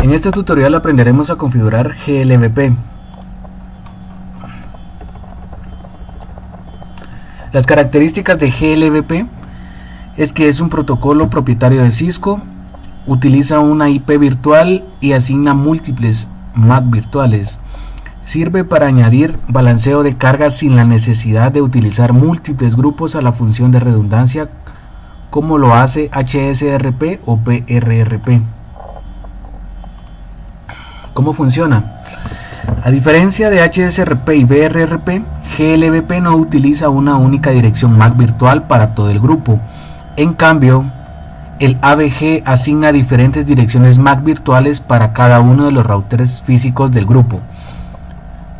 En este tutorial aprenderemos a configurar GLVP. Las características de GLVP es que es un protocolo propietario de Cisco, utiliza una IP virtual y asigna múltiples MAC virtuales. Sirve para añadir balanceo de carga sin la necesidad de utilizar múltiples grupos a la función de redundancia como lo hace HSRP o PRRP. ¿Cómo funciona? A diferencia de HSRP y PRRP, GLVP no utiliza una única dirección MAC virtual para todo el grupo. En cambio, el AVG asigna diferentes direcciones MAC virtuales para cada uno de los routers físicos del grupo.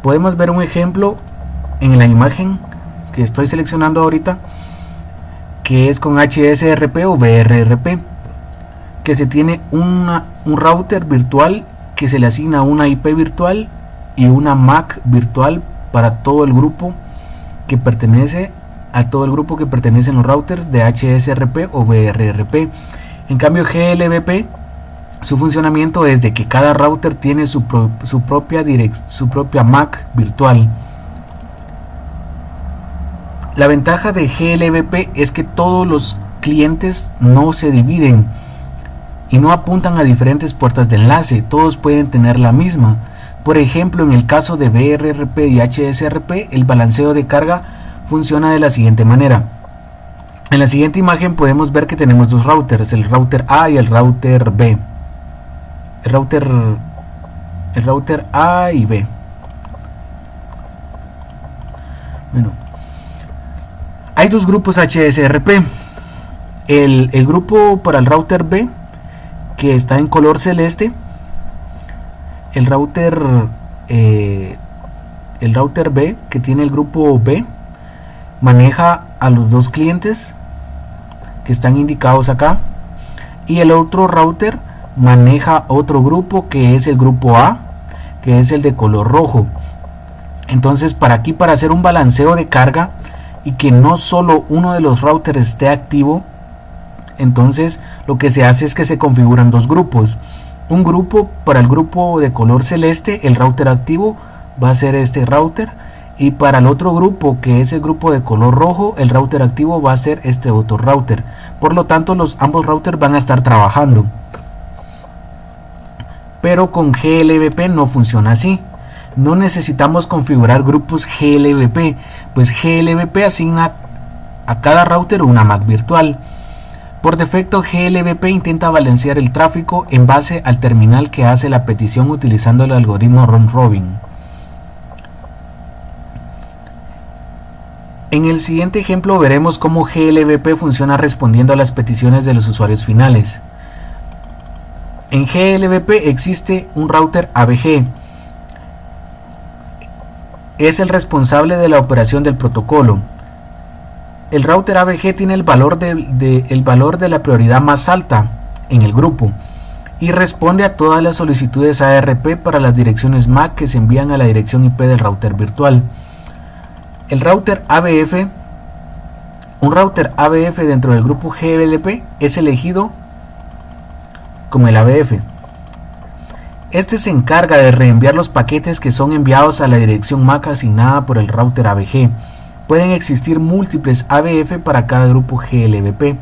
Podemos ver un ejemplo en la imagen que estoy seleccionando ahorita, que es con HSRP o VRRP, que se tiene un router virtual que se le asigna una IP virtual y una MAC virtual para todo el grupo que pertenece a los routers de HSRP o VRRP. En cambio, GLVP, su funcionamiento es de que cada router tiene su propia MAC virtual. La ventaja de GLVP es que todos los clientes no se dividen y no apuntan a diferentes puertas de enlace, todos pueden tener la misma. Por ejemplo, en el caso de VRRP y HSRP, el balanceo de carga funciona de la siguiente manera. En la siguiente imagen podemos ver que tenemos dos routers, el router A y el router B. El router A y B. Bueno, hay dos grupos HSRP. El grupo para el router B, que está en color celeste. El router B, que tiene el grupo B, maneja a los dos clientes que están indicados acá, y el otro router maneja otro grupo que es el grupo A, que es el de color rojo. Entonces, para hacer un balanceo de carga y que no solo uno de los routers esté activo, entonces lo que se hace es que se configuran dos grupos. Un grupo para el grupo de color celeste, el router activo va a ser este router, y para el otro grupo, que es el grupo de color rojo, el router activo va a ser este otro router. Por lo tanto, ambos routers van a estar trabajando. Pero con GLVP no funciona así. No necesitamos configurar grupos GLVP, pues GLVP asigna a cada router una MAC virtual. Por defecto, GLVP intenta balancear el tráfico en base al terminal que hace la petición utilizando el algoritmo round robin. En el siguiente ejemplo veremos cómo GLVP funciona respondiendo a las peticiones de los usuarios finales. En GLVP existe un router AVG. Es el responsable de la operación del protocolo. El router AVG tiene el valor de la prioridad más alta en el grupo y responde a todas las solicitudes ARP para las direcciones MAC que se envían a la dirección IP del router virtual. Un router AVF dentro del grupo GLVP es elegido como el AVF. Este se encarga de reenviar los paquetes que son enviados a la dirección MAC asignada por el router AVG. Pueden existir múltiples AVF para cada grupo GLVP.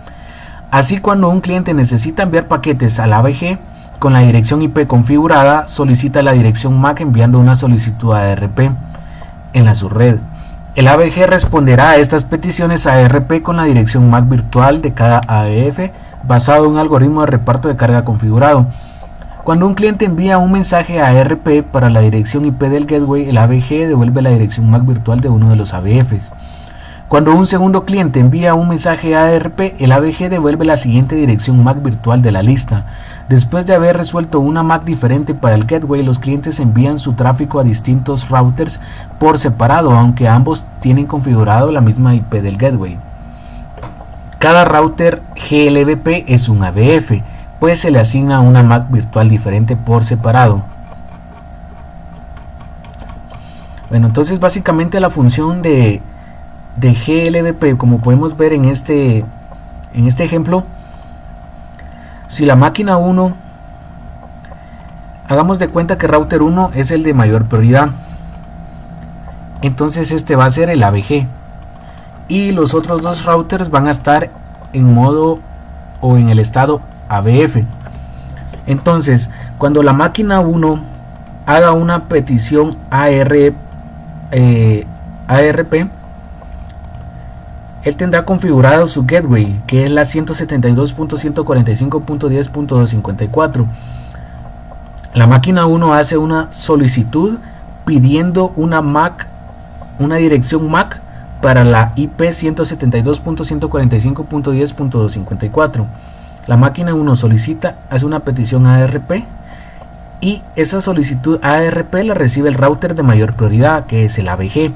Así, cuando un cliente necesita enviar paquetes al AVG con la dirección IP configurada, solicita la dirección MAC enviando una solicitud ARP en la subred. El AVG responderá a estas peticiones ARP con la dirección MAC virtual de cada AVF basado en un algoritmo de reparto de carga configurado. Cuando un cliente envía un mensaje ARP para la dirección IP del gateway, el AVG devuelve la dirección MAC virtual de uno de los AVFs. Cuando un segundo cliente envía un mensaje ARP, el AVG devuelve la siguiente dirección MAC virtual de la lista. Después de haber resuelto una MAC diferente para el gateway, los clientes envían su tráfico a distintos routers por separado, aunque ambos tienen configurado la misma IP del gateway. Cada router GLVP es un AVF, pues se le asigna una MAC virtual diferente por separado. Bueno, entonces básicamente la función de GLVP, como podemos ver en este ejemplo, si la máquina 1 Hagamos de cuenta que router 1 es el de mayor prioridad. Entonces este va a ser el AVG. Y los otros dos routers van a estar en modo o en el estado AVF. Entonces, cuando la máquina 1 haga una petición ARP, él tendrá configurado su gateway, que es la 172.145.10.254. La máquina 1 hace una solicitud pidiendo una dirección MAC para la IP 172.145.10.254. La máquina 1 solicita, hace una petición ARP, y esa solicitud ARP la recibe el router de mayor prioridad, que es el AVG.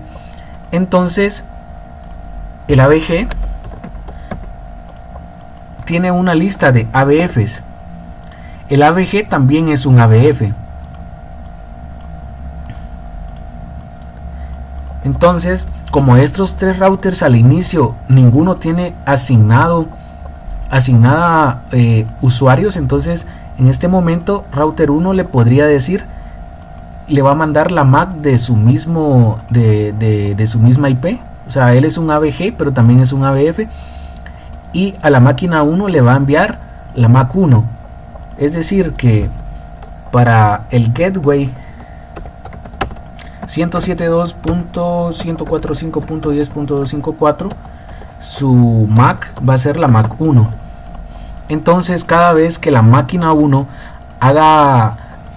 Entonces el AVG tiene una lista de AVFs. El AVG también es un AVF. Entonces, como estos tres routers al inicio ninguno tiene asignada usuarios, entonces en este momento router 1 le podría decir, le va a mandar la MAC de su misma IP. O sea, él es un AVG, pero también es un AVF, y a la máquina 1 le va a enviar la MAC 1. Es decir, que para el gateway 172.145.10.254, su MAC va a ser la MAC 1. Entonces, cada vez que la máquina 1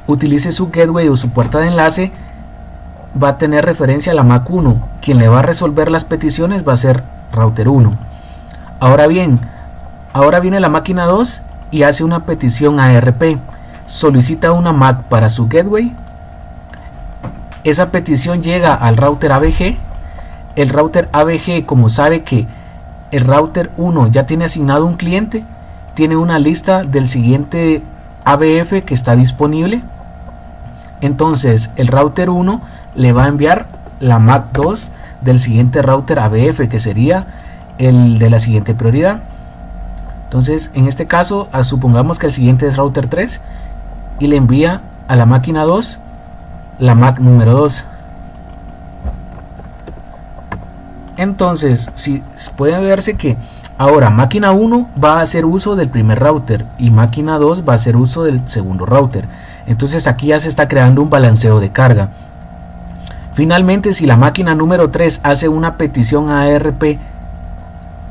utilice su gateway o su puerta de enlace, va a tener referencia a la MAC 1. Quien le va a resolver las peticiones va a ser router 1. Ahora bien, ahora viene la máquina 2 y hace una petición ARP. Solicita una MAC para su gateway. Esa petición llega al router AVG. El router AVG, como sabe que el router 1 ya tiene asignado un cliente, tiene una lista del siguiente AVF que está disponible. Entonces el router 1 le va a enviar la MAC 2 del siguiente router AVF, que sería el de la siguiente prioridad. Entonces, en este caso, supongamos que el siguiente es router 3 y le envía a la máquina 2 la MAC número 2. Entonces, si puede verse que ahora máquina 1 va a hacer uso del primer router y máquina 2 va a hacer uso del segundo router. Entonces aquí ya se está creando un balanceo de carga. Finalmente, si la máquina número 3 hace una petición ARP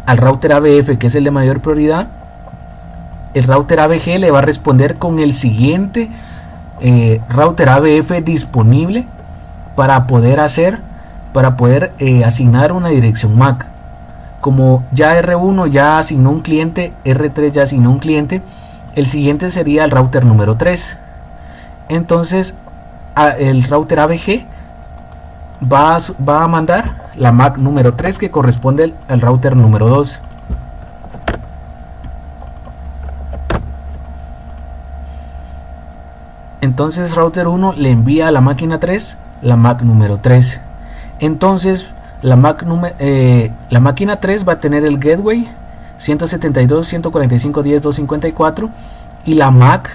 al router AVF, que es el de mayor prioridad, el router AVG le va a responder con el siguiente router AVF disponible para poder asignar una dirección MAC. Como ya R1 ya asignó un cliente, R3 ya asignó un cliente, el siguiente sería el router número 3. Entonces el router AVG va a mandar la MAC número 3, que corresponde al router número 2. Entonces router 1 le envía a la máquina 3 la MAC número 3. Entonces la máquina 3 va a tener el gateway 172.145.10.254 y la MAC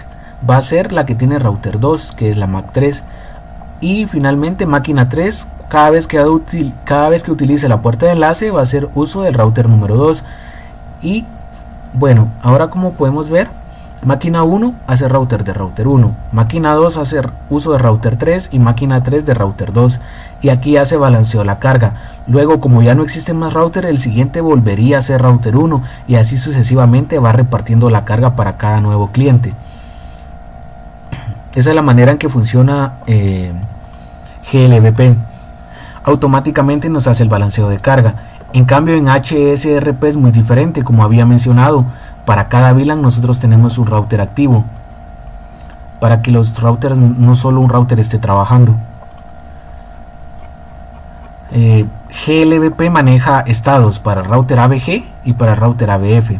va a ser la que tiene router 2, que es la MAC 3. Y finalmente máquina 3, cada vez que utilice la puerta de enlace, va a hacer uso del router número 2. Y bueno, ahora como podemos ver, máquina 1 hace router de router 1, máquina 2 hace uso de router 3 y máquina 3 de router 2. Y aquí ya se balanceó la carga. Luego, como ya no existen más routers, el siguiente volvería a ser router 1 y así sucesivamente va repartiendo la carga para cada nuevo cliente. Esa es la manera en que funciona GLVP. Automáticamente nos hace el balanceo de carga. En cambio, en HSRP es muy diferente. Como había mencionado, para cada VLAN nosotros tenemos un router activo, para que los routers, no solo un router esté trabajando. GLVP maneja estados para el router AVG y para el router AVF.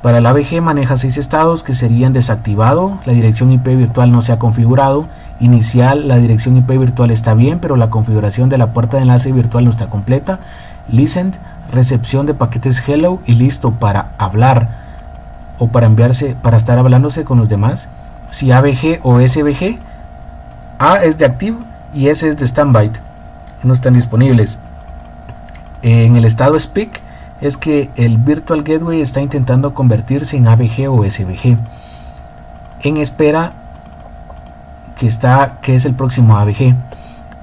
Para el AVG maneja 6 estados, que serían: desactivado, la dirección IP virtual no se ha configurado; inicial, la dirección IP virtual está bien, pero la configuración de la puerta de enlace virtual no está completa; listened, recepción de paquetes hello y listo para hablar o para estar hablándose con los demás; si AVG o SVG. A es de activo y S es de standby, no están disponibles. En el estado speak es que el Virtual Gateway está intentando convertirse en AVG o SVG en espera que es el próximo AVG.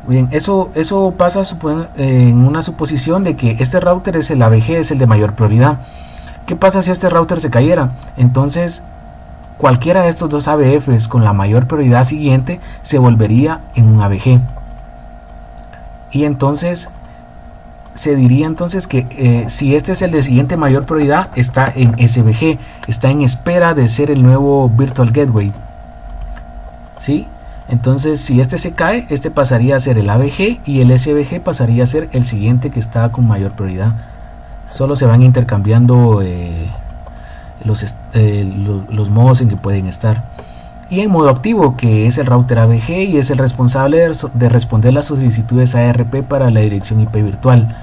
Bien, eso pasa en una suposición de que este router es el AVG, es el de mayor prioridad. ¿Qué pasa si este router se cayera? Entonces cualquiera de estos dos AVFs con la mayor prioridad siguiente se volvería en un AVG, y entonces se diría entonces que si este es el de siguiente mayor prioridad, está en SVG, está en espera de ser el nuevo Virtual Gateway, ¿sí? Entonces si este se cae, este pasaría a ser el AVG y el SVG pasaría a ser el siguiente que está con mayor prioridad. Solo se van intercambiando los modos en que pueden estar. Y en modo activo, que es el router AVG y es el responsable de responder las solicitudes ARP para la dirección IP virtual.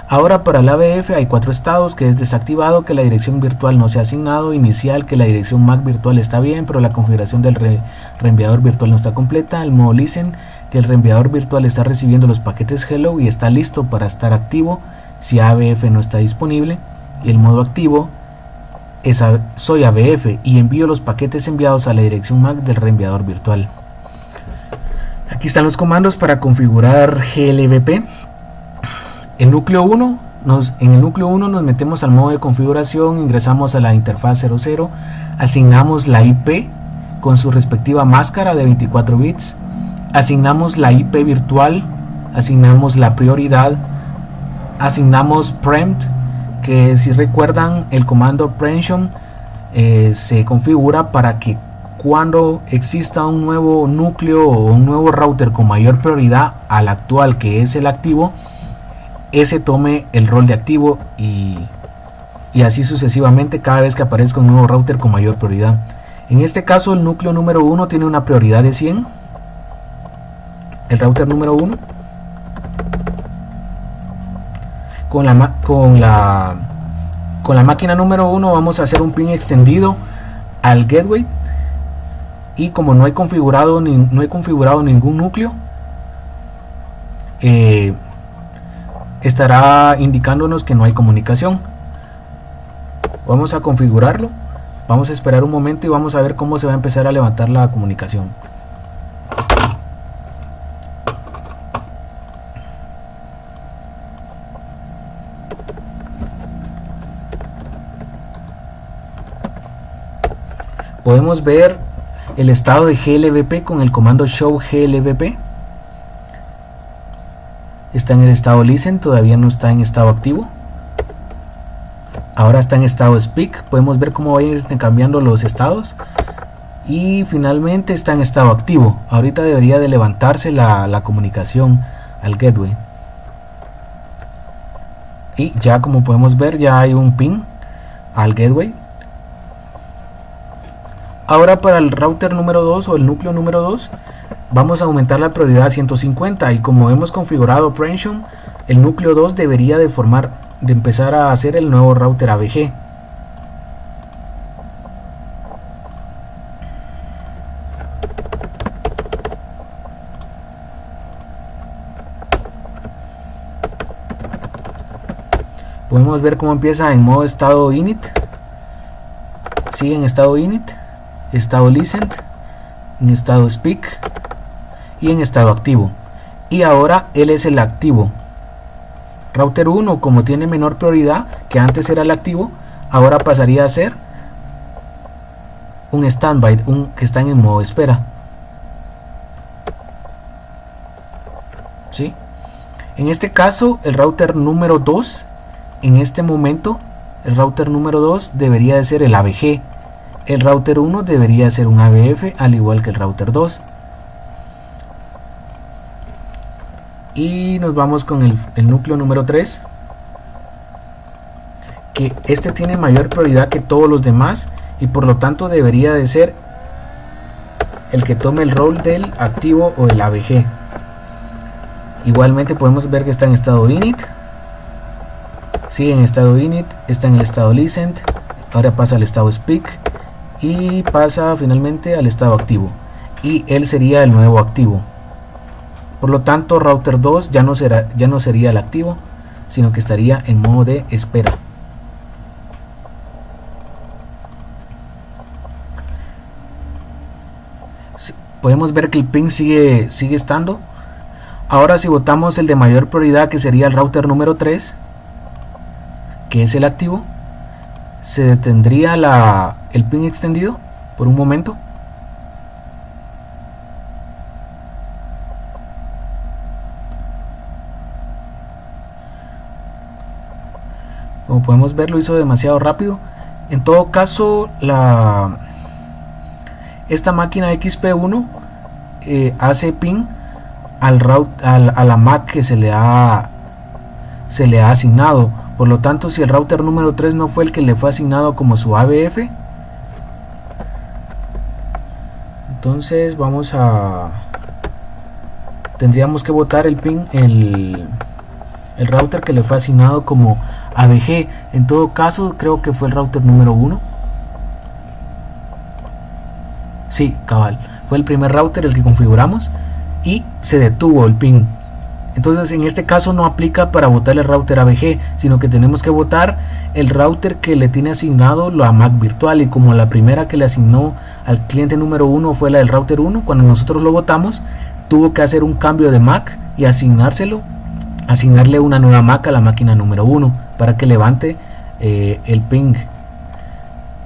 Ahora para el AVF hay 4 estados, que es desactivado, que la dirección virtual no se ha asignado, inicial, que la dirección MAC virtual está bien, pero la configuración del reenviador virtual no está completa, el modo listen, que el reenviador virtual está recibiendo los paquetes hello y está listo para estar activo si AVF no está disponible, y el modo activo es soy AVF y envío los paquetes enviados a la dirección MAC del reenviador virtual. Aquí están los comandos para configurar GLVP. El núcleo 1, en el núcleo 1 nos metemos al modo de configuración, ingresamos a la interfaz 00, asignamos la IP con su respectiva máscara de 24 bits, asignamos la IP virtual, asignamos la prioridad, asignamos preempt, que si recuerdan el comando preemption se configura para que cuando exista un nuevo núcleo o un nuevo router con mayor prioridad al actual, que es el activo, ese tome el rol de activo y así sucesivamente cada vez que aparezca un nuevo router con mayor prioridad. En este caso el núcleo número 1 tiene una prioridad de 100, el router número 1. Con la máquina número 1 vamos a hacer un pin extendido al gateway, y como no he configurado ningún núcleo, estará indicándonos que no hay comunicación. Vamos a configurarlo, vamos a esperar un momento y vamos a ver cómo se va a empezar a levantar la comunicación. Podemos ver el estado de GLVP con el comando show GLVP. Está en el estado listen, todavía no está en estado activo. Ahora está en estado speak. Podemos ver cómo va a ir cambiando los estados. Y finalmente está en estado activo. Ahorita debería de levantarse la comunicación al gateway. Y ya como podemos ver, ya hay un ping al gateway. Ahora para el router número 2 o el núcleo número 2 vamos a aumentar la prioridad a 150, y como hemos configurado preemption, el núcleo 2 debería de empezar a hacer el nuevo router AVG. Podemos ver cómo empieza en modo estado init, sigue en estado init, estado listen, en estado speak y en estado activo, y ahora él es el activo. Router 1, como tiene menor prioridad, que antes era el activo, ahora pasaría a ser un standby, que está en modo espera. ¿Sí? En este caso el router número 2, en este momento el router número 2 debería de ser el AVG. El router 1 debería ser un AVF, al igual que el router 2. Y nos vamos con el núcleo número 3, que este tiene mayor prioridad que todos los demás y por lo tanto debería de ser el que tome el rol del activo o el AVG. Igualmente podemos ver que está en estado init, sigue en estado init, está en el estado listen, ahora pasa al estado speak y pasa finalmente al estado activo, y él sería el nuevo activo. Por lo tanto, router 2 ya no sería el activo, sino que estaría en modo de espera. Podemos ver que el ping sigue estando. Ahora, si botamos el de mayor prioridad, que sería el router número 3, que es el activo, se detendría el ping extendido por un momento. Como podemos ver, lo hizo demasiado rápido. En todo caso, esta máquina XP1 hace ping a la MAC que se le ha asignado. Por lo tanto, si el router número 3 no fue el que le fue asignado como su ABF, entonces tendríamos que botar el ping, el router que le fue asignado como ABG. En todo caso, creo que fue el router número 1. Sí, cabal, fue el primer router el que configuramos y se detuvo el ping. Entonces, en este caso no aplica para botar el router ABG, sino que tenemos que botar el router que le tiene asignado la MAC virtual. Y como la primera que le asignó al cliente número 1 fue la del router 1, cuando nosotros lo botamos, tuvo que hacer un cambio de MAC y asignarle una nueva MAC a la máquina número 1 para que levante el ping.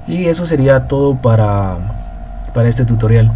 Y eso sería todo para este tutorial.